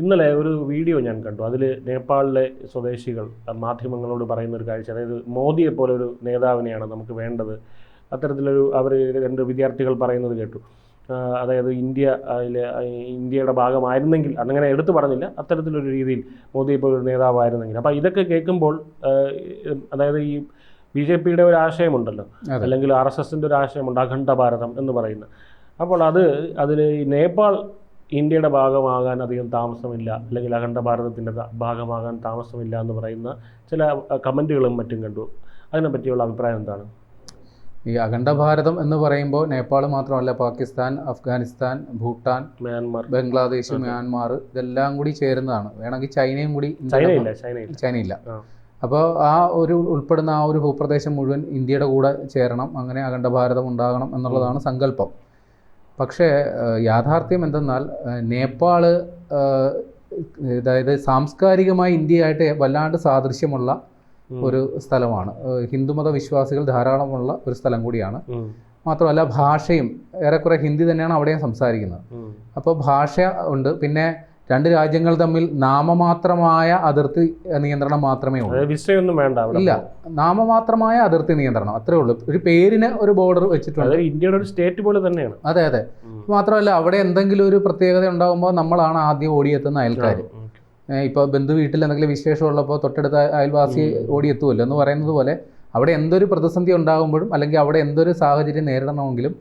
ഇന്നലെ ഒരു വീഡിയോ ഞാൻ കണ്ടു. അതിൽ നേപ്പാളിലെ സ്വദേശികൾ മാധ്യമങ്ങളോട് പറയുന്ന ഒരു കാഴ്ച, അതായത് മോദിയെ പോലെ ഒരു നേതാവിനെയാണ് നമുക്ക് വേണ്ടത്. അത്തരത്തിലൊരു അവർ 2 വിദ്യാർത്ഥികൾ പറയുന്നത് കേട്ടു. അതായത് ഇന്ത്യയുടെ ഭാഗമായിരുന്നെങ്കിൽ, അങ്ങനെ എടുത്തു പറഞ്ഞില്ല, അത്തരത്തിലൊരു രീതിയിൽ മോദിയെ പോലെ ഒരു നേതാവായിരുന്നെങ്കിൽ. അപ്പോൾ ഇതൊക്കെ കേൾക്കുമ്പോൾ അതായത് ഈ BJPയുടെ ഒരു ആശയമുണ്ടല്ലോ, അല്ലെങ്കിൽ RSSൻ്റെ ഒരു ആശയമുണ്ട്, അഖണ്ഡ ഭാരതം എന്ന് പറയുന്നത്. അപ്പോൾ അതിൽ നേപ്പാൾ ഇന്ത്യയുടെ ഭാഗമാകാൻ അധികം താമസമില്ല, അല്ലെങ്കിൽ അഖണ്ഡ ഭാരതത്തിൻ്റെ ഭാഗമാകാൻ താമസമില്ല എന്ന് പറയുന്ന ചില കമൻറ്റുകളും മറ്റും കണ്ടു. അതിനെപ്പറ്റിയുള്ള അഭിപ്രായം എന്താണ്? ഈ അഖണ്ഡ ഭാരതം എന്ന് പറയുമ്പോൾ നേപ്പാൾ മാത്രമല്ല, പാകിസ്ഥാൻ, അഫ്ഗാനിസ്ഥാൻ, ഭൂട്ടാൻ, മ്യാൻമാർ, ബംഗ്ലാദേശ്, മ്യാൻമാർ, ഇതെല്ലാം കൂടി ചേരുന്നതാണ്. വേണമെങ്കിൽ ചൈനയും കൂടി. ചൈനയില്ല. അപ്പോൾ ആ ഒരു ഉൾപ്പെടുന്ന ആ ഒരു ഭൂപ്രദേശം മുഴുവൻ ഇന്ത്യയുടെ കൂടെ ചേരണം, അങ്ങനെ അഖണ്ഡ ഭാരതം ഉണ്ടാകണം എന്നുള്ളതാണ് സങ്കല്പം. പക്ഷേ യാഥാർത്ഥ്യം എന്തെന്നാൽ നേപ്പാൾ അതായത് സാംസ്കാരികമായി ഇന്ത്യയായിട്ട് വല്ലാണ്ട് സാദൃശ്യമുള്ള ഒരു സ്ഥലമാണ്. ഹിന്ദുമത വിശ്വാസികൾ ധാരാളമുള്ള ഒരു സ്ഥലം കൂടിയാണ്. മാത്രമല്ല ഭാഷയും ഏറെക്കുറെ ഹിന്ദി തന്നെയാണ് അവിടെയും സംസാരിക്കുന്നത്. അപ്പോൾ ഭാഷ ഉണ്ട്. പിന്നെ 2 രാജ്യങ്ങൾ തമ്മിൽ നാമമാത്രമായ അതിർത്തി നിയന്ത്രണം മാത്രമേ ഉള്ളൂ. വിസയൊന്നും വേണ്ട. ഇല്ല, നാമമാത്രമായ അതിർത്തി നിയന്ത്രണം, അത്രേ ഉള്ളൂ. ഒരു പേരിന് ഒരു ബോർഡർ വെച്ചിട്ടുണ്ട്. ഇന്ത്യയുടെ ഒരു സ്റ്റേറ്റ് പോലെ തന്നെയാണ്. അതെ. മാത്രമല്ല അവിടെ എന്തെങ്കിലും ഒരു പ്രത്യേകത ഉണ്ടാകുമ്പോൾ നമ്മളാണ് ആദ്യം ഓടിയെത്തുന്ന അയൽക്കാർ. ഇപ്പോൾ ബന്ധു വീട്ടിൽ എന്തെങ്കിലും വിശേഷമുള്ളപ്പോൾ തൊട്ടടുത്ത അയൽവാസി ഓടിയെത്തുമല്ലോ എന്ന് പറയുന്നത് പോലെ അവിടെ എന്തൊരു പ്രതിസന്ധി ഉണ്ടാകുമ്പോഴും, അല്ലെങ്കിൽ അവിടെ എന്തൊരു സാഹചര്യം നേരിടണമെങ്കിലും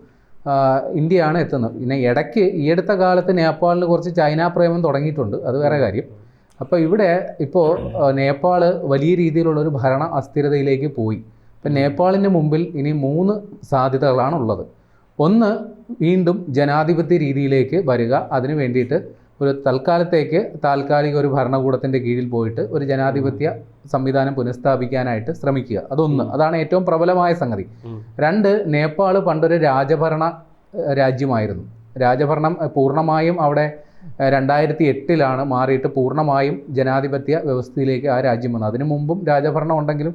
ഇന്ത്യയാണ് എത്തുന്നത്. പിന്നെ ഈ അടുത്ത കാലത്ത് നേപ്പാളിന് കുറച്ച് ചൈന പ്രേമം തുടങ്ങിയിട്ടുണ്ട്, അത് വേറെ കാര്യം. അപ്പോൾ ഇപ്പോൾ നേപ്പാൾ വലിയ രീതിയിലുള്ളൊരു ഭരണ അസ്ഥിരതയിലേക്ക് പോയി. ഇപ്പം നേപ്പാളിന് മുമ്പിൽ ഇനി 3 സാധ്യതകളാണ് ഉള്ളത്. ഒന്ന്, വീണ്ടും ജനാധിപത്യ രീതിയിലേക്ക് വരിക. അതിനു വേണ്ടിയിട്ട് ഒരു താൽക്കാലിക ഒരു ഭരണകൂടത്തിൻ്റെ കീഴിൽ പോയിട്ട് ഒരു ജനാധിപത്യ സംവിധാനം പുനഃസ്ഥാപിക്കാനായിട്ട് ശ്രമിക്കുക. അതാണ് ഏറ്റവും പ്രബലമായ സംഗതി. 2, നേപ്പാൾ പണ്ടൊരു രാജഭരണ രാജ്യമായിരുന്നു. രാജഭരണം പൂർണ്ണമായും അവിടെ 2008 മാറിയിട്ട് പൂർണ്ണമായും ജനാധിപത്യ വ്യവസ്ഥയിലേക്ക് ആ രാജ്യം വന്നു. അതിനു മുമ്പും രാജഭരണം ഉണ്ടെങ്കിലും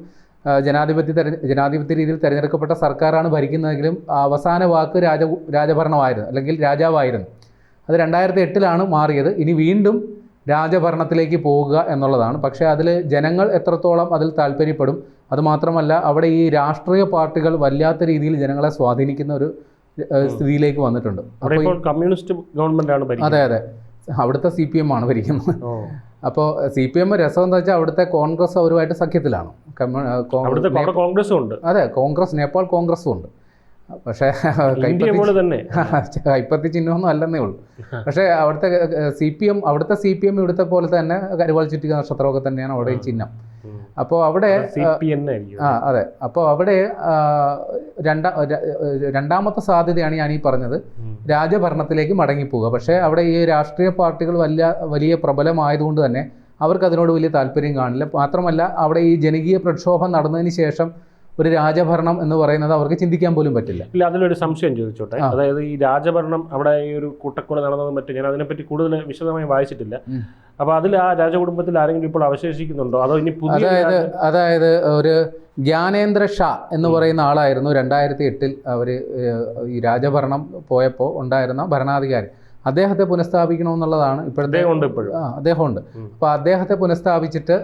ജനാധിപത്യ രീതിയിൽ തിരഞ്ഞെടുക്കപ്പെട്ട സർക്കാരാണ് ഭരിക്കുന്നതെങ്കിലും അവസാന വാക്ക് രാജഭരണമായിരുന്നു, അല്ലെങ്കിൽ രാജാവായിരുന്നു. അത് 2008 മാറിയത്. ഇനി വീണ്ടും രാജഭരണത്തിലേക്ക് പോകുക എന്നുള്ളതാണ്. പക്ഷേ അതിൽ ജനങ്ങൾ എത്രത്തോളം അതിൽ താല്പര്യപ്പെടും, അതുമാത്രമല്ല അവിടെ ഈ രാഷ്ട്രീയ പാർട്ടികൾ വല്ലാത്ത രീതിയിൽ ജനങ്ങളെ സ്വാധീനിക്കുന്ന ഒരു സ്ഥിതിയിലേക്ക് വന്നിട്ടുണ്ട്. കമ്മ്യൂണിസ്റ്റ് ഗവൺമെൻറ്റാണ് ഭരിക്കുന്നത്. അതെ, അവിടുത്തെ CPM ആണ് ഭരിക്കുന്നത്. അപ്പോൾ CPM രസം എന്താ വെച്ചാൽ അവിടുത്തെ കോൺഗ്രസ് അവരുമായിട്ട് സഖ്യത്തിലാണ്. അതെ, നേപ്പാൾ കോൺഗ്രസും ഉണ്ട്. പക്ഷേ കൈപ്പത്തി ചിഹ്നമൊന്നും അല്ലെന്നേ ഉള്ളൂ. പക്ഷേ അവിടുത്തെ CPM ഇവിടുത്തെ പോലെ തന്നെ കരുവാൾ ചുറ്റിക നക്ഷത്രമൊക്കെ തന്നെയാണ് അവിടെ ചിഹ്നം. അപ്പോൾ അവിടെ അതെ. അപ്പോൾ അവിടെ രണ്ടാമത്തെ സാധ്യതയാണ് ഞാൻ ഈ പറഞ്ഞത്, രാജഭരണത്തിലേക്ക് മടങ്ങിപ്പോവുക. പക്ഷേ അവിടെ ഈ രാഷ്ട്രീയ പാർട്ടികൾ വലിയ പ്രബലമായതുകൊണ്ട് തന്നെ അവർക്ക് അതിനോട് വലിയ താല്പര്യം കാണില്ല. മാത്രമല്ല അവിടെ ഈ ജനകീയ പ്രക്ഷോഭം നടന്നതിന് ശേഷം ഒരു രാജഭരണം എന്ന് പറയുന്നത് അവർക്ക് ചിന്തിക്കാൻ പോലും പറ്റില്ല. ഇല്ല, അതിലൊരു സംശയം ചോദിച്ചോട്ടെ. അതായത് ഈ രാജഭരണം അവിടെ ഈ ഒരു കൂട്ടക്കൊല നടന്നതും മറ്റും ഞാൻ അതിനെപ്പറ്റി കൂടുതൽ വിശദമായി വായിച്ചിട്ടില്ല. അപ്പോൾ അതിൽ ആ രാജകുടുംബത്തിൽ ആരെങ്കിലും ഇപ്പോൾ അവശേഷിക്കുന്നുണ്ടോ, അതോ ഇനി പുതിയ? അതായത് ഒരു ജ്ഞാനേന്ദ്ര ഷാ എന്ന് പറയുന്ന ആളായിരുന്നു 2008 അവർ ഈ രാജഭരണം പോയപ്പോൾ ഉണ്ടായിരുന്ന ഭരണാധികാരി. അദ്ദേഹത്തെ പുനഃസ്ഥാപിക്കണമെന്നുള്ളതാണ് അദ്ദേഹമുണ്ട്. അപ്പോൾ അദ്ദേഹത്തെ പുനഃസ്ഥാപിച്ചിട്ട്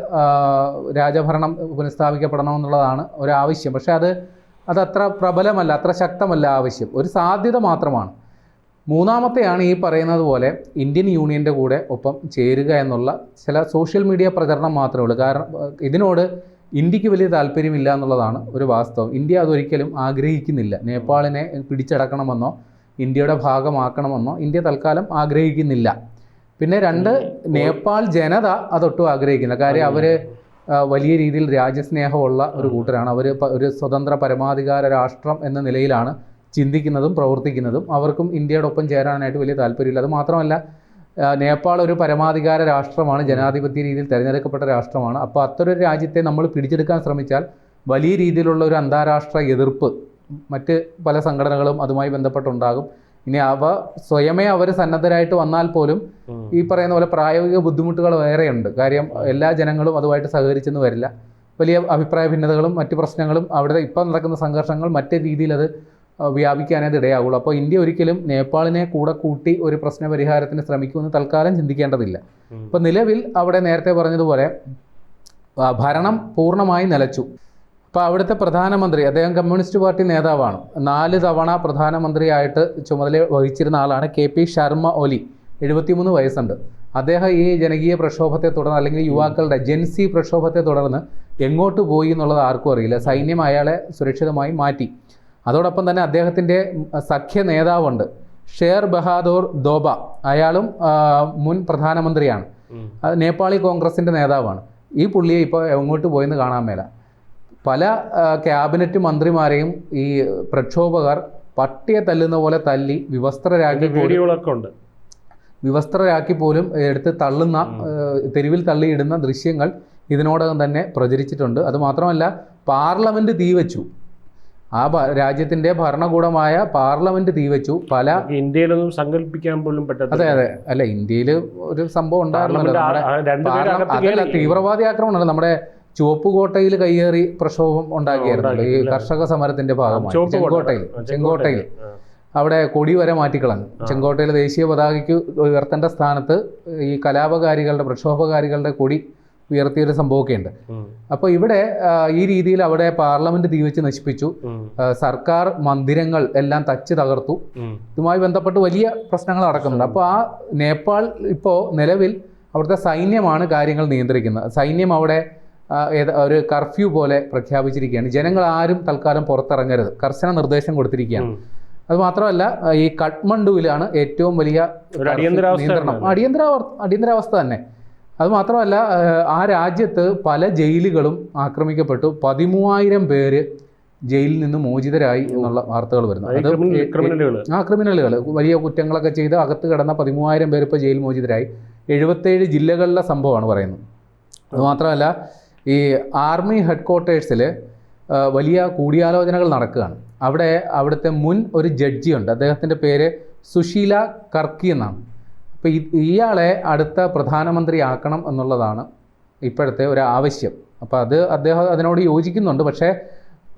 രാജഭരണം പുനഃസ്ഥാപിക്കപ്പെടണമെന്നുള്ളതാണ് ഒരാവശ്യം. പക്ഷേ അത് അത്ര പ്രബലമല്ല, അത്ര ശക്തമല്ല ആവശ്യം. ഒരു സാധ്യത മാത്രമാണ്. മൂന്നാമത്തെയാണ് ഈ പറയുന്നത് പോലെ ഇന്ത്യൻ യൂണിയൻ്റെ കൂടെ ഒപ്പം ചേരുക എന്നുള്ള ചില സോഷ്യൽ മീഡിയ പ്രചരണം മാത്രമേ ഉള്ളൂ. കാരണം ഇതിനോട് ഇന്ത്യക്ക് വലിയ താല്പര്യമില്ല എന്നുള്ളതാണ് ഒരു വാസ്തവം. ഇന്ത്യ അതൊരിക്കലും ആഗ്രഹിക്കുന്നില്ല. നേപ്പാളിനെ പിടിച്ചടക്കണമെന്നോ ഇന്ത്യയുടെ ഭാഗമാക്കണമെന്നോ ഇന്ത്യ തൽക്കാലം ആഗ്രഹിക്കുന്നില്ല. പിന്നെ 2, നേപ്പാൾ ജനത അതൊട്ടും ആഗ്രഹിക്കുന്നില്ല. കാര്യം അവർ വലിയ രീതിയിൽ രാജ്യസ്നേഹമുള്ള ഒരു കൂട്ടരാണ്. അവർ ഒരു സ്വതന്ത്ര പരമാധികാര രാഷ്ട്രം എന്ന നിലയിലാണ് ചിന്തിക്കുന്നതും പ്രവർത്തിക്കുന്നതും. അവർക്കും ഇന്ത്യയുടെ ഒപ്പം ചേരാനായിട്ട് വലിയ താല്പര്യമില്ല. അത് മാത്രമല്ല നേപ്പാൾ ഒരു പരമാധികാര രാഷ്ട്രമാണ്, ജനാധിപത്യ രീതിയിൽ തിരഞ്ഞെടുക്കപ്പെട്ട രാഷ്ട്രമാണ്. അപ്പോൾ അത്തരൊരു രാജ്യത്തെ നമ്മൾ പിടിച്ചെടുക്കാൻ ശ്രമിച്ചാൽ വലിയ രീതിയിലുള്ള ഒരു അന്താരാഷ്ട്ര എതിർപ്പ് മറ്റ് പല സംഘടനകളും അതുമായി ബന്ധപ്പെട്ടുണ്ടാകും. ഇനി സ്വയമേ അവർ സന്നദ്ധരായിട്ട് വന്നാൽ പോലും ഈ പറയുന്ന പോലെ പ്രായോഗിക ബുദ്ധിമുട്ടുകൾ വേറെയുണ്ട്. കാര്യം എല്ലാ ജനങ്ങളും അതുമായിട്ട് സഹകരിച്ചെന്ന് വരില്ല. വലിയ അഭിപ്രായ ഭിന്നതകളും മറ്റ് പ്രശ്നങ്ങളും അവിടെ ഇപ്പം നടക്കുന്ന സംഘർഷങ്ങൾ മറ്റു രീതിയിൽ അത് വ്യാപിക്കാനേ ഇത് ഇടയാവുള്ളൂ. അപ്പോൾ ഇന്ത്യ ഒരിക്കലും നേപ്പാളിനെ കൂടെ കൂട്ടി ഒരു പ്രശ്ന പരിഹാരത്തിന് ശ്രമിക്കുമെന്ന് തൽക്കാലം ചിന്തിക്കേണ്ടതില്ല. ഇപ്പോൾ നിലവിൽ അവിടെ നേരത്തെ പറഞ്ഞതുപോലെ ഭരണം പൂർണ്ണമായി നിലച്ചു. അപ്പോൾ അവിടുത്തെ പ്രധാനമന്ത്രി, അദ്ദേഹം കമ്മ്യൂണിസ്റ്റ് പാർട്ടി നേതാവാണ്, 4 തവണ പ്രധാനമന്ത്രിയായിട്ട് ചുമതല വഹിച്ചിരുന്ന ആളാണ് KP ശർമ്മ ഒലി. 73 വയസ്സുണ്ട്. അദ്ദേഹം ഈ ജനകീയ പ്രക്ഷോഭത്തെ തുടർന്ന്, അല്ലെങ്കിൽ യുവാക്കളുടെ ജെൻസി പ്രക്ഷോഭത്തെ തുടർന്ന് എങ്ങോട്ട് പോയി എന്നുള്ളത് ആർക്കും അറിയില്ല. സൈന്യം അയാളെ സുരക്ഷിതമായി മാറ്റി. അതോടൊപ്പം തന്നെ അദ്ദേഹത്തിൻ്റെ സഖ്യ നേതാവുണ്ട്, ഷേർ ബഹാദൂർ ദോബ. അയാളും മുൻ പ്രധാനമന്ത്രിയാണ്, നേപ്പാളി കോൺഗ്രസിൻ്റെ നേതാവാണ്. ഈ പുള്ളിയെ ഇപ്പോൾ എങ്ങോട്ട് പോയെന്ന് കാണാൻ മേല. പല ക്യാബിനറ്റ് മന്ത്രിമാരെയും ഈ പ്രക്ഷോഭകർ പട്ടിയെ തല്ലുന്ന പോലെ തല്ലി വിവസ്ത്രരാക്കി പോലും എടുത്ത് തള്ളുന്ന, തെരുവിൽ തള്ളിയിടുന്ന ദൃശ്യങ്ങൾ ഇതിനോടകം തന്നെ പ്രചരിച്ചിട്ടുണ്ട്. അതുമാത്രമല്ല, പാർലമെൻറ്റ് തീവച്ചു. ആ രാജ്യത്തിൻ്റെ ഭരണകൂടമായ പാർലമെൻറ്റ് തീവച്ചു. പല ഇന്ത്യയിലൊന്നും സങ്കല്പിക്കാൻ പോലും പറ്റാത്ത. അതെ. അല്ല, ഇന്ത്യയിൽ ഒരു സംഭവം ഉണ്ടായിരുന്നല്ലോ, തീവ്രവാദി ആക്രമണമല്ല, നമ്മുടെ ചുവപ്പുകോട്ടയിൽ കയ്യേറി പ്രക്ഷോഭം ഉണ്ടാക്കിയായിരുന്നു ഈ കർഷക സമരത്തിന്റെ ഭാഗമായി. ചെങ്കോട്ടയിൽ അവിടെ കൊടി വരെ മാറ്റിക്കളഞ്ഞു. ചെങ്കോട്ടയിൽ ദേശീയ പതാകയ്ക്ക് ഉയർത്തേണ്ട സ്ഥാനത്ത് ഈ കലാപകാരികളുടെ, പ്രക്ഷോഭകാരികളുടെ കൊടി ഉയർത്തിയൊരു സംഭവമൊക്കെ ഉണ്ട്. അപ്പോൾ ഇവിടെ ഈ രീതിയിൽ അവിടെ പാർലമെന്റ് തീവച്ച് നശിപ്പിച്ചു. സർക്കാർ മന്ദിരങ്ങൾ എല്ലാം തച്ച് തകർത്തു. ഇതുമായി ബന്ധപ്പെട്ട് വലിയ പ്രശ്നങ്ങൾ നടക്കുന്നുണ്ട്. അപ്പോൾ ആ നേപ്പാൾ ഇപ്പോൾ നിലവിൽ അവിടുത്തെ സൈന്യമാണ് കാര്യങ്ങൾ നിയന്ത്രിക്കുന്നത്. സൈന്യം അവിടെ ഒരു കർഫ്യൂ പോലെ പ്രഖ്യാപിച്ചിരിക്കുകയാണ്. ജനങ്ങൾ ആരും തൽക്കാലം പുറത്തിറങ്ങരുത്, കർശന നിർദ്ദേശം കൊടുത്തിരിക്കുകയാണ്. അതുമാത്രമല്ല, ഈ കഠ്മണ്ഡുവിലാണ് ഏറ്റവും വലിയ നിയന്ത്രണം, അടിയന്തരാവസ്ഥ തന്നെ. അതുമാത്രമല്ല, ആ രാജ്യത്ത് പല ജയിലുകളും ആക്രമിക്കപ്പെട്ടു. 13,000 പേര് ജയിലിൽ നിന്ന് മോചിതരായി എന്നുള്ള വാർത്തകൾ വരുന്നു. അത് ക്രിമിനലുകൾ വലിയ കുറ്റങ്ങളൊക്കെ ചെയ്ത് അകത്ത് കിടന്ന 13,000 പേര് ഇപ്പോൾ ജയിൽ മോചിതരായി. 77 ജില്ലകളിലെ സംഭവമാണ് പറയുന്നത്. അതുമാത്രമല്ല, ഈ ആർമി ഹെഡ്ക്വാർട്ടേഴ്സിൽ വലിയ കൂടിയാലോചനകൾ നടക്കുകയാണ്. അവിടുത്തെ മുൻ ഒരു ജഡ്ജിയുണ്ട്, അദ്ദേഹത്തിൻ്റെ പേര് സുശീല കർക്കി എന്നാണ്. അപ്പോൾ ഇയാളെ അടുത്ത പ്രധാനമന്ത്രിയാക്കണം എന്നുള്ളതാണ് ഇപ്പോഴത്തെ ഒരു ആവശ്യം. അപ്പോൾ അദ്ദേഹം അതിനോട് യോജിക്കുന്നുണ്ട്. പക്ഷേ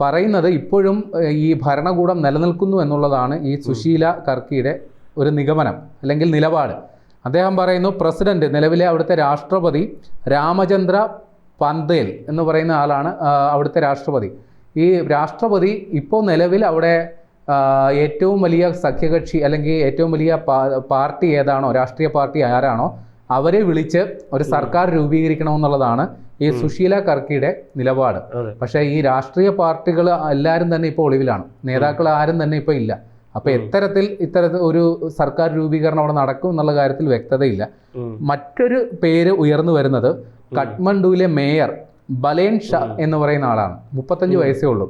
പറയുന്നത് ഇപ്പോഴും ഈ ഭരണകൂടം നിലനിൽക്കുന്നു എന്നുള്ളതാണ് ഈ സുശീല കർക്കിയുടെ ഒരു നിഗമനം അല്ലെങ്കിൽ നിലപാട്. അദ്ദേഹം പറയുന്നു, പ്രസിഡന്റ്, നിലവിലെ അവിടുത്തെ രാഷ്ട്രപതി രാമചന്ദ്ര പന്തേൽ എന്ന് പറയുന്ന ആളാണ് അവിടുത്തെ രാഷ്ട്രപതി. ഈ രാഷ്ട്രപതി ഇപ്പോൾ നിലവിൽ അവിടെ ഏറ്റവും വലിയ സഖ്യകക്ഷി അല്ലെങ്കിൽ ഏറ്റവും വലിയ പാർട്ടി ഏതാണോ, രാഷ്ട്രീയ പാർട്ടി ആരാണോ, അവരെ വിളിച്ച് ഒരു സർക്കാർ രൂപീകരിക്കണമെന്നുള്ളതാണ് ഈ സുശീല കർക്കിയുടെ നിലപാട്. പക്ഷേ ഈ രാഷ്ട്രീയ പാർട്ടികൾ എല്ലാവരും തന്നെ ഇപ്പോൾ ഒളിവിലാണ്, നേതാക്കൾ ആരും തന്നെ ഇപ്പോൾ ഇല്ല. അപ്പോൾ ഇത്തരത്തിൽ ഒരു സർക്കാർ രൂപീകരണം അവിടെ നടക്കും എന്നുള്ള കാര്യത്തിൽ വ്യക്തതയില്ല. മറ്റൊരു പേര് ഉയർന്നു വരുന്നത് കഠ്മണ്ഡുവിലെ മേയർ ബലേൻ ഷാ എന്ന് പറയുന്ന ആളാണ്. 35 വയസ്സേ ഉള്ളൂ.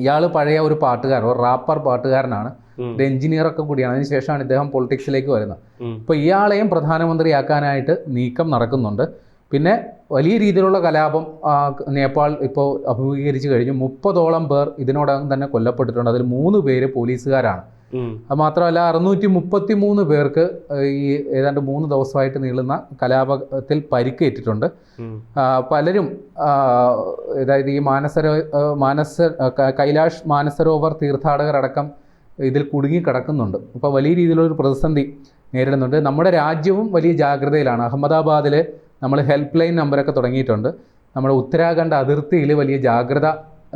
ഇയാൾ പഴയ ഒരു പാട്ടുകാരൻ, ഒരു റാപ്പർ പാട്ടുകാരനാണ്, ഒരു എഞ്ചിനീയറൊക്കെ കൂടിയാണ്. അതിനുശേഷമാണ് ഇദ്ദേഹം പൊളിറ്റിക്സിലേക്ക് വരുന്നത്. അപ്പോൾ ഇയാളെയും പ്രധാനമന്ത്രിയാക്കാനായിട്ട് നീക്കം നടക്കുന്നുണ്ട്. പിന്നെ വലിയ രീതിയിലുള്ള കലാപം നേപ്പാൾ ഇപ്പോൾ അഭിമുഖീകരിച്ചു കഴിഞ്ഞു. 30ഓളം പേർ ഇതിനോടകം തന്നെ കൊല്ലപ്പെട്ടിട്ടുണ്ട്. അതിൽ 3 പേര് പോലീസുകാരാണ്. അത് മാത്രമല്ല, 633 പേർക്ക് ഈ ഏതാണ്ട് 3 ദിവസമായിട്ട് നീളുന്ന കലാപത്തിൽ പരിക്കേറ്റിട്ടുണ്ട്. പലരും, അതായത് ഈ കൈലാഷ് മാനസരോവർ തീർത്ഥാടകരടക്കം ഇതിൽ കുടുങ്ങിക്കിടക്കുന്നുണ്ട്. അപ്പോൾ വലിയ രീതിയിലുള്ളൊരു പ്രതിസന്ധി നേരിടുന്നുണ്ട്. നമ്മുടെ രാജ്യവും വലിയ ജാഗ്രതയിലാണ്. അഹമ്മദാബാദിൽ നമ്മൾ ഹെൽപ്പ് ലൈൻ നമ്പറൊക്കെ തുടങ്ങിയിട്ടുണ്ട്. നമ്മുടെ ഉത്തരാഖണ്ഡ് അതിർത്തിയിൽ വലിയ ജാഗ്രത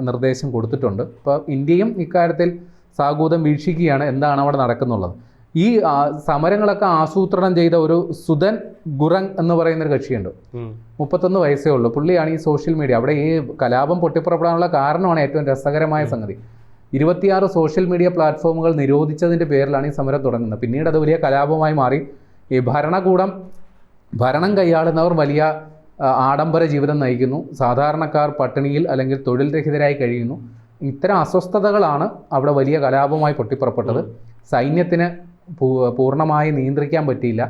നിർദ്ദേശം കൊടുത്തിട്ടുണ്ട്. അപ്പോൾ ഇന്ത്യയും ഇക്കാര്യത്തിൽ സാഗൂതം വീക്ഷിക്കുകയാണ് എന്താണ് അവിടെ നടക്കുന്നുള്ളത്. ഈ സമരങ്ങളൊക്കെ ആസൂത്രണം ചെയ്ത ഒരു സുധൻ ഗുറങ് എന്ന് പറയുന്നൊരു കക്ഷിയുണ്ട്. 31 വയസ്സേ ഉള്ളൂ. പുള്ളിയാണ് ഈ സോഷ്യൽ മീഡിയ, അവിടെ ഈ കലാപം പൊട്ടിപ്പുറപ്പെടാനുള്ള കാരണമാണ് ഏറ്റവും രസകരമായ സംഗതി. 26 സോഷ്യൽ മീഡിയ പ്ലാറ്റ്ഫോമുകൾ നിരോധിച്ചതിൻ്റെ പേരിലാണ് ഈ സമരം തുടങ്ങുന്നത്. പിന്നീട് അത് വലിയ കലാപമായി മാറി. ഈ ഭരണം കൈയാളുന്നവർ വലിയ ആഡംബര ജീവിതം നയിക്കുന്നു. സാധാരണക്കാർ പട്ടിണിയിൽ അല്ലെങ്കിൽ തൊഴിൽ രഹിതരായി കഴിയുന്നു. ഇത്തരം അസ്വസ്ഥതകളാണ് അവിടെ വലിയ കലാപമായി പൊട്ടിപ്പുറപ്പെട്ടത്. സൈന്യത്തിന് പൂർണ്ണമായി നിയന്ത്രിക്കാൻ പറ്റിയില്ല.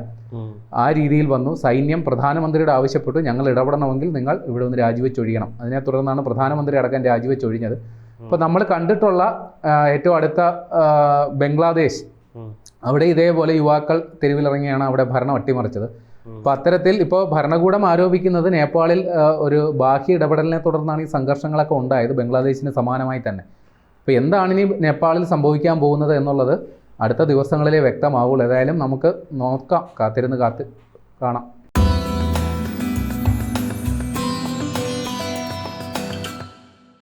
ആ രീതിയിൽ വന്നു. സൈന്യം പ്രധാനമന്ത്രിയോട് ആവശ്യപ്പെട്ടു, ഞങ്ങൾ ഇടപെടണമെങ്കിൽ നിങ്ങൾ ഇവിടെ നിന്ന് രാജിവെച്ചൊഴിയണം. അതിനെ തുടർന്നാണ് പ്രധാനമന്ത്രി അടക്കം രാജിവെച്ചൊഴിഞ്ഞത്. ഇപ്പോൾ നമ്മൾ കണ്ടിട്ടുള്ള ഏറ്റവും അടുത്ത ബംഗ്ലാദേശ്, അവിടെ ഇതേപോലെ യുവാക്കൾ തെരുവിലിറങ്ങിയാണ് അവിടെ ഭരണം അട്ടിമറിച്ചത്. അപ്പോൾ അത്തരത്തിൽ ഇപ്പോൾ ഭരണകൂടം ആരോപിക്കുന്നത് നേപ്പാളിൽ ഒരു ബാഹ്യ ഇടപെടലിനെ തുടർന്നാണ് ഈ സംഘർഷങ്ങളൊക്കെ ഉണ്ടായത്, ബംഗ്ലാദേശിന് സമാനമായി തന്നെ. അപ്പോൾ എന്താണ് ഇനി നേപ്പാളിൽ സംഭവിക്കാൻ പോകുന്നത് എന്നുള്ളത് അടുത്ത ദിവസങ്ങളിലേ വ്യക്തമാവുള്ളൂ. ഏതായാലും നമുക്ക് നോക്കാം, കാത്തിരുന്ന് കാണാം.